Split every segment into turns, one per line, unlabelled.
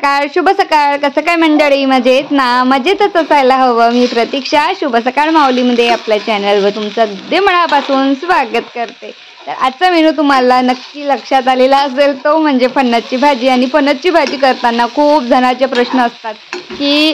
सकाळ, शुभ सकाळ. कसं काय मंडळी, मजेत ना? मजेतच असायला हवं. मी प्रतीक्षा शुभ सकाळ माऊलीमध्ये आपल्या चॅनलवर तुमचं अगदी मनापासून स्वागत करते. तर आजचा मेनू तुम्हाला नक्की लक्षात आलेला असेल, तो म्हणजे फणसची भाजी. आणि फणसची भाजी करताना खूप जणांचे प्रश्न असतात की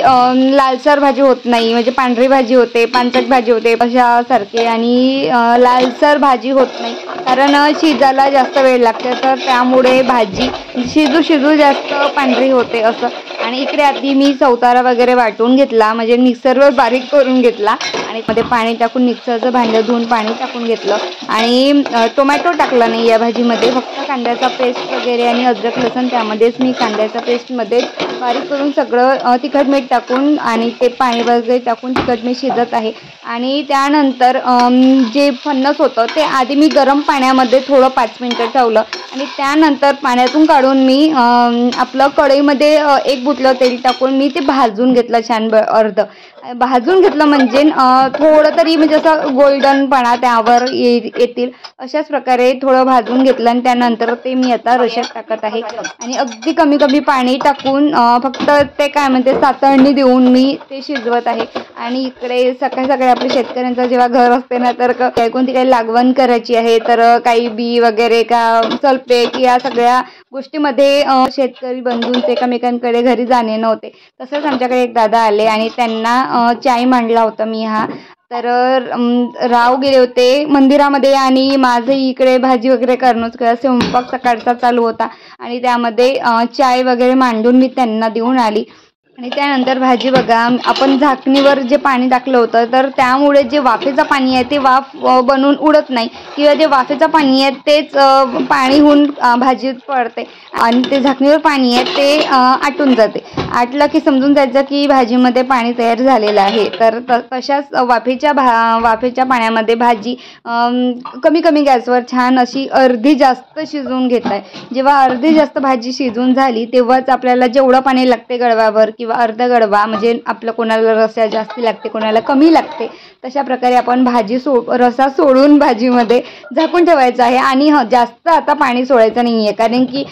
लालसर भाजी होत नाही, म्हणजे पांढरी भाजी होते, पांचट भाजी होते अशासारखे, आणि लालसर भाजी होत नाही कारण शिजायला जास्त वेळ लागते, तर त्यामुळे भाजी शिजू जास्त पांढरी होते असं. आणि इकडे आधी मी चौतारा वगैरे वाटून घेतला, म्हणजे मिक्सरवर बारीक करून घेतला आणि मध्ये पाणी टाकून मिक्सरचं भांडं धुवून पाणी टाकून घेतलं. आणि टोमॅटो टाकला नाही या भाजीमध्ये, फक्त कांद्याचा पेस्ट वगैरे आणि अद्रक लसूण, त्यामध्येच मी कांद्याचा पेस्टमध्येच बारीक करून सगळं तिखट मीठ टाकून आणि ते पाणी वगैरे टाकून तिखट मीठ शिजत आहे. आणि त्यानंतर जे फणस होतं ते आधी मी गरम पाण्यामध्ये थोडं 5 मिनिटं ठेवलं आणि त्यानंतर पाण्यातून काढून मी आपलं कढईमध्ये एक बुटलं तेल टाकून मी ते भाजून घेतलं छान. अर्ध भाजून घेतलं म्हणजे थोडं तरी म्हणजे असं गोल्डनपणा त्यावर येतील अशाच प्रकारे थोडं भाजून घेतलं. आणि त्यानंतर ते मी आता रश्यात टाकत आहे आणि अगदी कमी पाणी टाकून फक्त ते काय म्हणते सातळणी देऊन मी ते शिजवत आहे. आणि इकडे सकाळी आपल्या शेतकऱ्यांचं जेव्हा घर असते ना, तर कोणती काही लागवण करायची आहे, तर काही बी वगैरे का सल्फेट या सगळ्या गोष्टीमध्ये शेतकरी बंधूंचे एकमेकांकडे घरी जाणे नव्हते. तसंच आमच्याकडे एक दादा आले आणि त्यांना चाय मांडला होता मी तर राव गेले होते मंदिरामध्ये आणि माझं इकडे भाजी वगैरे करणं स्वयंपाक सकाळचा चालू होता आणि त्यामध्ये चाय वगैरे मांडून मी त्यांना देऊन आली. आणि त्यानंतर भाजी बघा, आपण झाकणीवर जे पाणी टाकलं होतं, तर त्यामुळे जे वाफेचं पाणी आहे ते वाफ बनून उडत नाही, किंवा जे वाफेचं पाणी आहे तेच पाणी होऊन भाजीत पडते आणि ते झाकणीवर पाणी आहे ते आटून जाते. आटलं की समजून जायचं की भाजीमध्ये पाणी तयार झालेलं आहे. तर तशाच वाफेच्या पाण्यामध्ये भाजी कमी गॅसवर छान अशी अर्धी जास्त शिजवून घेत आहे. जेव्हा अर्धी जास्त भाजी शिजून झाली तेव्हाच आपल्याला जेवढं पाणी लागते गडवावर किंवा अर्धा गडवा, म्हणजे आपलं कोणाला रस्सा जास्ती लागते, कोणाला कमी लागते, तशा प्रकारे आपण भाजी रस्सा सोडून भाजीमध्ये झाकून ठेवायचं आहे. आणि जास्त आता पाणी सोडायचं नाही आहे, कारण की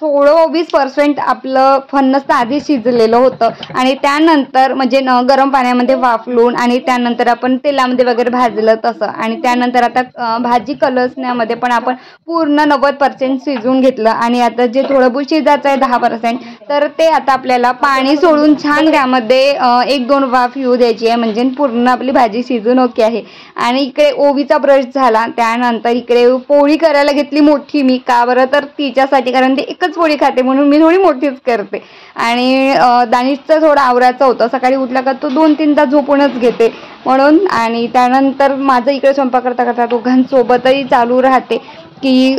थोडं 20% आपलं फणस तर आधी शिजलेलं होतं आणि त्यानंतर म्हणजे गरम पाण्यामध्ये वाफलून आणि त्यानंतर आपण तेलामध्ये वगैरे भाजलं तसं. आणि त्यानंतर आता भाजी कलसण्यामध्ये पण आपण पूर्ण 90% शिजवून घेतलं आणि आता जे थोडं बहुत शिजायचं आहे 10%, तर ते आता आपल्याला पाणी सोडून छान त्यामध्ये 1-2 वाफ येऊ द्यायची आहे, म्हणजे पूर्ण आपली भाजी शिजून ओके आहे. आणि इकडे ओवीचा ब्रश झाला, त्यानंतर इकडे पोळी करायला घेतली मोठी मी. का बरं, तर तिच्यासाठी, कारण ती एकच पोळी खाते म्हणून मी थोडी मोठीच करते. आणि दानिशचं थोडं आवरायचं होतं, सकाळी उठला का तो 2-3 तास झोपूनच घेते म्हणून. आणि त्यानंतर माझं इकडे स्वयंपाक करता दोघांसोबतही चालू राहते की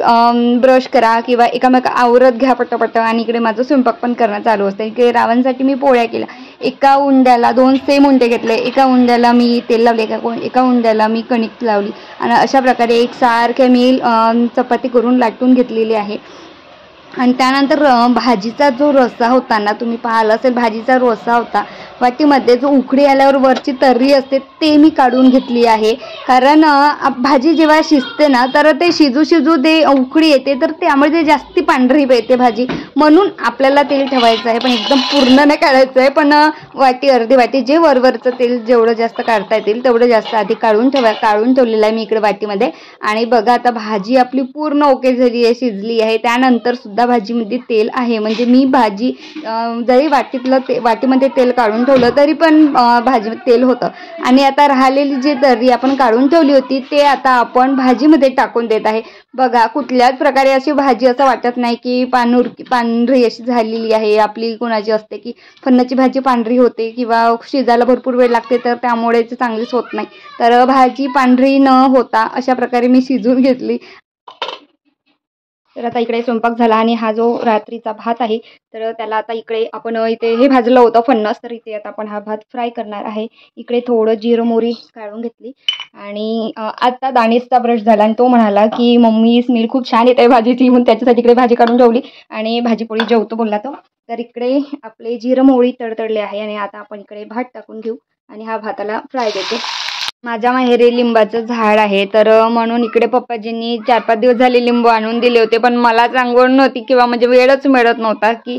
ब्रश करा किंवा एकामेका आवरत घ्या पटपट. आणि इकडे माझं स्वयंपाक पण करणं चालू असतं. इकडे रावांसाठी मी पोळ्या केल्या. एका उंड्याला 2 सेम उंडे घेतले, एका उंड्याला मी तेल लावले, एका उंड्याला मी कणिक लावली आणि अशा प्रकारे एकसारखे मी चपाती करून लाटून घेतलेली आहे. आणि त्यानंतर भाजीचा जो रस्सा होता ना, तुम्ही पाहिलं असेल, भाजीचा रस्सा होता वाटीमध्ये, जो उकळी आल्यावर वरची तर्री असते ते मी काढून घेतली आहे. कारण भाजी जेव्हा शिजते ना, तर ते शिजू ते उकळी येते, तर त्यामुळे जास्ती पांढरी येते भाजी, म्हणून आपल्याला तेल ठेवायचं आहे, पण एकदम पूर्ण नाही काढायचं आहे, पण अर्धी वाटी जे वरवरचं तेल जेवढं जास्त काढता येतील तेवढं जास्त आधी काढून ठेवलेलं आहे मी इकडे वाटीमध्ये. आणि बघा आता भाजी आपली पूर्ण ओके झाली आहे, शिजली आहे. त्यानंतर सुद्धा भाजीमध्ये तेल आहे, म्हणजे मी भाजी जरी वाटीमध्ये तेल काढून ठेवलं तरी पण भाजीमध्ये तेल होतं. आणि आता राहिलेली जी तर्री आपण काढून ठेवली होती ते आता आपण भाजीमध्ये टाकून देत आहे. बघा, कुठल्याच प्रकारे अशी भाजी असं वाटत नाही की पांढरी अशी झालेली आहे. आपली कोणाची असते की फणसची भाजी पांढरी होते किंवा शिजायला भरपूर वेळ लागते, तर त्यामुळे ते चांगलीच होत नाही. तर भाजी पांढरी न होता अशा प्रकारे मी शिजवून घेतली. तर आता इकडे स्वयंपाक झाला आणि हा जो रात्रीचा भात आहे, तर त्याला आता इकडे आपण इथे हे भाजलं होतं फणस, तर इथे आता आपण हा भात फ्राय करणार आहे. इकडे थोडं जिरं मोहरी काढून घेतली. आणि आता दानिशचा ब्रश झाला आणि तो म्हणाला की मम्मी स्मेल खूप छान येते भाजीची, म्हणून त्याच्यासाठी इकडे भाजी काढून ठेवली आणि भाजीपोळी जेवतो बोलला तो. तर इकडे आपले जिरं मोहरी तडतडले आहे आणि आता आपण इकडे भात टाकून घेऊ आणि हा भाताला फ्राय देते. माझ्या माहेरी लिंबाचं झाड आहे, तर म्हणून इकडे पप्पाजींनी 4-5 दिवस झाले लिंबू आणून दिले होते. पण मला अंगवड नव्हती किंवा म्हणजे वेळच मिळत नव्हता की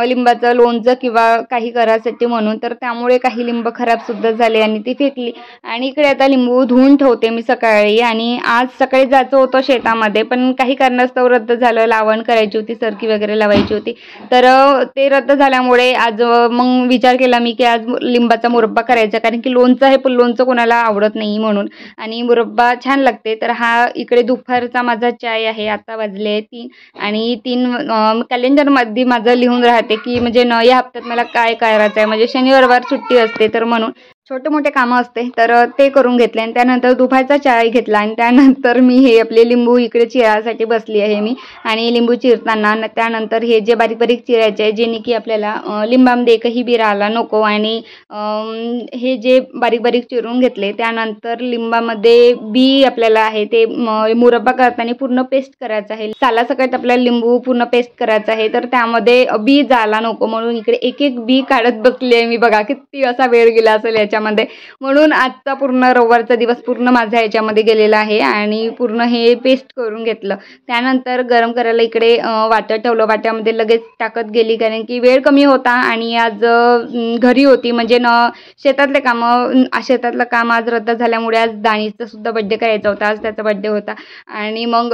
लिंबाचं लोणचं किंवा काही करायसाठी म्हणून. तर त्यामुळे काही लिंब खराबसुद्धा झाले आणि ती फेकली. आणि इकडे आता लिंबू धुवून ठेवते मी सकाळी. आणि आज सकाळी जायचं होतं शेतामध्ये, पण काही कारणास्तव रद्द झालं. लावण करायची होती, सरकी वगैरे लावायची होती, तर ते रद्द झाल्यामुळे आज मग विचार केला मी की आज लिंबाचा मुरब्बा करायचा, कारण की लोणचं हे लोणचं कोणाला आवडत नाही म्हणून. आणि मुरब्बा छान लागते. तर हा इकडे दुपारचा माझा चाय आहे. आता वाजले 3 आणि 3 कॅलेंडरमध्ये माझं लिहून राहते की म्हणजे या हप्त्यात मला काय करायचं आहे. म्हणजे शनिवार रविवार सुट्टी असते, तर म्हणून छोटे मोठे कामं असते, तर ते करून घेतले. आणि त्यानंतर दुपारचा चाय घेतला. आणि त्यानंतर मी हे आपले लिंबू इकडे चिरायसाठी बसली आहे मी. आणि लिंबू चिरताना त्यानंतर हे जे बारीक बारीक चिरायचे आहे, जेणे की आपल्याला लिंबामध्ये एकही बी राहायला नको. आणि हे जे बारीक बारीक चिरून घेतले, त्यानंतर लिंबामध्ये बी आपल्याला आहे ते मुरब्बा करताना पूर्ण पेस्ट करायचं आहे. सालासकट आपल्याला लिंबू पूर्ण पेस्ट करायचं आहे, तर त्यामध्ये बी जायला नको म्हणून इकडे एक एक बी काढत बसली आहे मी. बघा किती असा वेळ गेला असेल याच्यामध्ये. म्हणून आजचा पूर्ण रविवारचा दिवस पूर्ण माझा याच्यामध्ये गेलेला आहे. आणि पूर्ण हे पेस्ट करून घेतलं. त्यानंतर गरम करायला इकडे वाटं ठेवलं. वाट्यामध्ये लगेच टाकत गेली, कारण की वेळ कमी होता. आणि आज घरी होती, म्हणजे शेतातले कामं, शेतातलं काम आज रद्द झाल्यामुळे आज दानीचा सुद्धा बड्डे करायचा होता. आज त्याचा बड्डे होता. आणि मग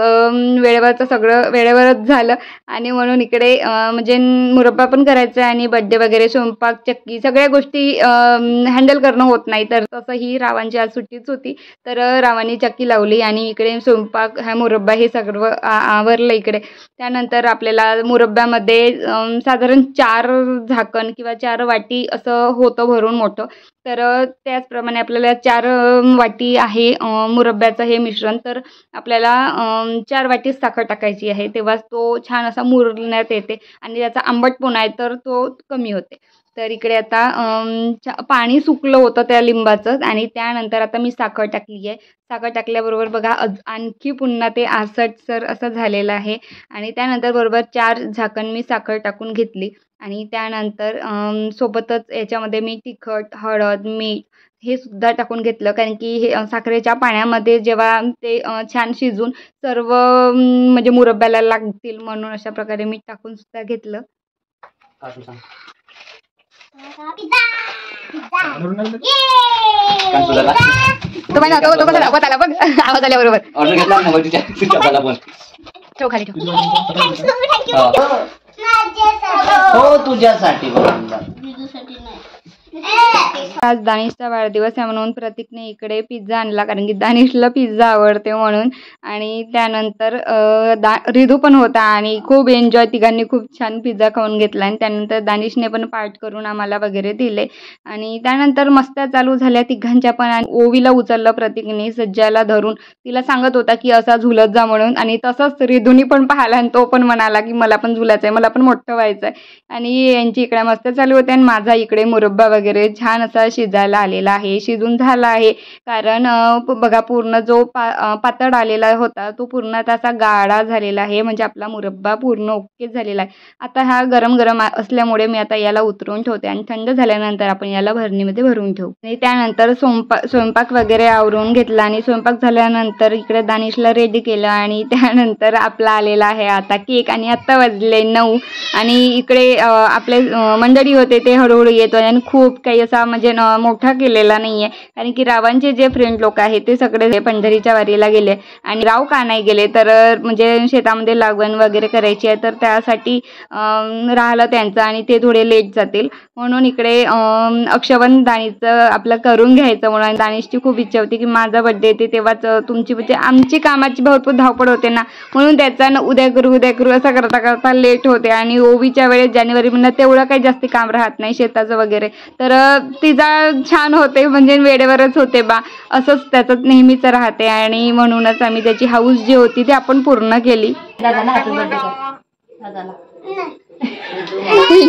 वेळेवरचं सगळं वेळेवरच झालं. आणि म्हणून इकडे म्हणजे मुरब्बा पण करायचा आणि बड्डे वगैरे, स्वयंपाक, चक्की, सगळ्या गोष्टी हँडल करणं होत नाही. तर तसंही रावांची आज सुट्टीच होती, तर रावांनी चक्की लावली. आणि इकडे स्वयंपाक, हा मुरब्बा हे सगळं आवरलं इकडे. त्यानंतर आपल्याला मुरब्ब्यामध्ये साधारण 4 झाकण किंवा 4 वाटी असं होतं भरून मोठं. तर त्याचप्रमाणे आपल्याला 4 वाटी आहे मुरब्ब्याचं हे मिश्रण. तर आपल्याला 4 वाटी साखर टाकायची आहे, तेव्हाच तो छान असा मुरण्यात येते. आणि त्याचा आंबटपणा आहे तर तो कमी होते. तर इकडे आता पाणी सुकलं होतं त्या लिंबाचं. आणि त्यानंतर आता मी साखर टाकली आहे. साखर टाकल्याबरोबर बघा आणखी पुन्हा ते आसटसर असं झालेलं आहे. आणि त्यानंतर बरोबर 4 झाकण मी साखर टाकून घेतली. आणि त्यानंतर सोबतच याच्यामध्ये मी तिखट, हळद, मीठ हे सुद्धा टाकून घेतलं, कारण की हे साखरेच्या पाण्यामध्ये जेव्हा ते छान शिजून सर्व म्हणजे मुरब्ब्याला लागतील म्हणून अशा प्रकारे मीठ टाकून सुद्धा घेतलं. तुम्हाला तो कसा दाखवत आला बघ आवाज आल्याबरोबर. ठेव खाली ठेव.
हो तुझ्यासाठी.
आज दानिशचा वाढदिवस आहे म्हणून प्रतीकने इकडे पिझ्झा आणला, कारण की दानिशला पिझ्झा आवडते म्हणून. आणि त्यानंतर रिधू पण होता आणि खूप एन्जॉय, तिघांनी खूप छान पिझ्झा खाऊन घेतला. आणि त्यानंतर दानिशने पण पार्ट करून आम्हाला वगैरे दिले. आणि त्यानंतर मस्त्या चालू झाल्या तिघांच्या पण. आणि ओवीला उचललं प्रतीकने सज्जाला धरून, तिला सांगत होता की असा झुलत जा म्हणून. आणि तसंच रिधूनी पण पाहिला आणि तो पण म्हणाला की मला पण झुलायचं आहे, मला पण मोठं व्हायचं आहे. आणि यांची इकडे मस्त्या चालू होत्या. आणि माझा इकडे मुरब्बा वगैरे छान असा शिजायला आलेला आहे, शिजून झाला आहे. कारण बघा पूर्ण जो पातळ आलेला होता तो पूर्ण असा गाढा झालेला आहे, म्हणजे आपला मुरब्बा पूर्ण ओके झालेला आहे. आता हा गरम गरम असल्यामुळे मी आता याला उतरवून ठेवते आणि थंड झाल्यानंतर आपण याला भरणीमध्ये भरून ठेवू. आणि त्यानंतर स्वयंपाक वगैरे आवरून घेतला. आणि स्वयंपाक झाल्यानंतर इकडे दानिशला रेडी केलं. आणि त्यानंतर आपला आलेला आहे आता केक. आणि आत्ता वाजले 9. आणि इकडे आपले मंडळी होते ते हळूहळू येतो. आणि खूप काही असा म्हणजे मोठा केलेला नाही आहे, कारण की रावांचे जे फ्रेंड लोक आहेत ते सगळे पंढरीच्या वारीला गेले. आणि राव का नाही गेले, तर म्हणजे शेतामध्ये लागवण वगैरे करायची आहे, तर त्यासाठी राहिलं त्यांचं आणि ते थोडे लेट जातील. म्हणून इकडे अक्षवन दानीचं आपलं करून घ्यायचं म्हणून. दानिशची खूप इच्छा होती की माझा बड्डे येते तेव्हाच तुमची, म्हणजे आमची कामाची भरपूर धावपळ होते ना, म्हणून त्याचा उद्या करू असं करता करता लेट होते. आणि ओवीच्या वेळेस जानेवारी महिन्यात तेवढं काही जास्त काम राहत नाही शेताचं वगैरे, तर तिचा छान होते, म्हणजे वेळेवरच होते बा, असंच त्याचं नेहमीच राहते. आणि म्हणूनच आम्ही त्याची हाऊस जी होती ती आपण पूर्ण केली.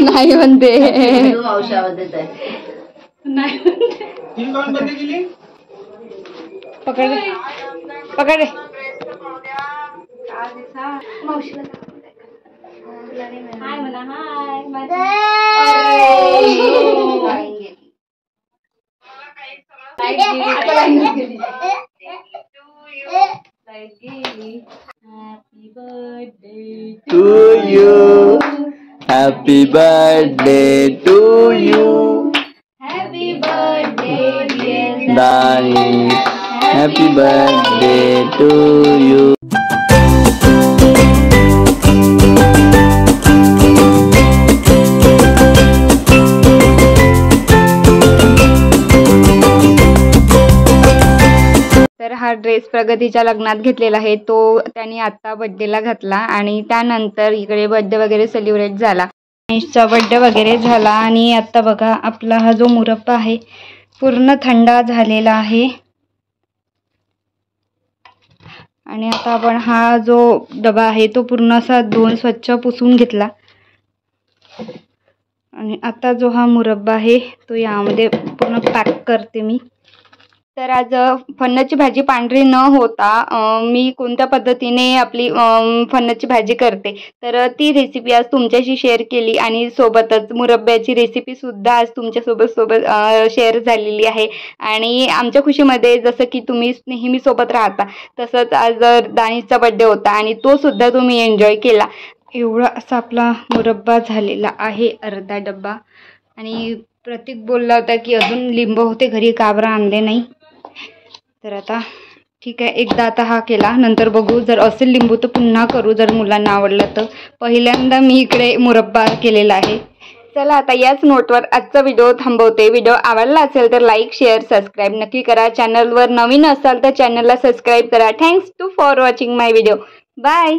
नाही म्हणते पकड पकड हाय म्हणा. हाय
To you, happy birthday to you,
Happy birthday, dear
Danish. Happy birthday to you.
तर हा ड्रेस प्रगतीच्या लग्नात घेतलेला आहे, तो त्यांनी आत्ता बड्डेला घातला आणि त्यानंतर इकडे बड्डे वगैरे सेलिब्रेट झाला. गणेशचा बड्डे वगैरे झाला आणि आत्ता बघा आपला हा जो मुरब्बा आहे पूर्ण थंड झालेला आहे. आणि आता आपण हा जो डबा आहे तो पूर्ण असा धुवून स्वच्छ पुसून घेतला. आणि आता जो हा मुरब्बा आहे तो यामध्ये पूर्ण पॅक करते मी. तर आज फणसाची भाजी पांढरी न होता मी कोणत्या पद्धतीने आपली फणसाची भाजी करते तर ती रेसिपी आज तुमच्याशी शेअर केली आणि सोबतच मुरब्ब्याची रेसिपीसुद्धा आज तुमच्यासोबत शेअर झालेली आहे. आणि आमच्या खुशीमध्ये जसं की तुम्ही नेहमी सोबत राहता तसंच आज दानिशचा बड्डे होता आणि तो सुद्धा तुम्ही एन्जॉय केला. एवढा असा आपला मुरब्बा झालेला आहे, अर्धा डब्बा. आणि प्रतीक बोलला होता की अजून लिंबू होते घरी, का बरं आणले नाही. तर आता ठीक आहे, एकदा आता हा केला, नंतर बघू जर असेल लिंबू तर पुन्हा करू, जर मुलांना आवडलं तर. पहिल्यांदा मी इकडे मुरब्बा केलेला आहे. चला आता याच नोटवर आजचा व्हिडिओ थांबवते. व्हिडिओ आवडला असेल तर लाईक शेअर सबस्क्राईब नक्की करा. चॅनलवर नवीन असाल तर चॅनलला सबस्क्राईब करा. Thanks for watching my video. Bye.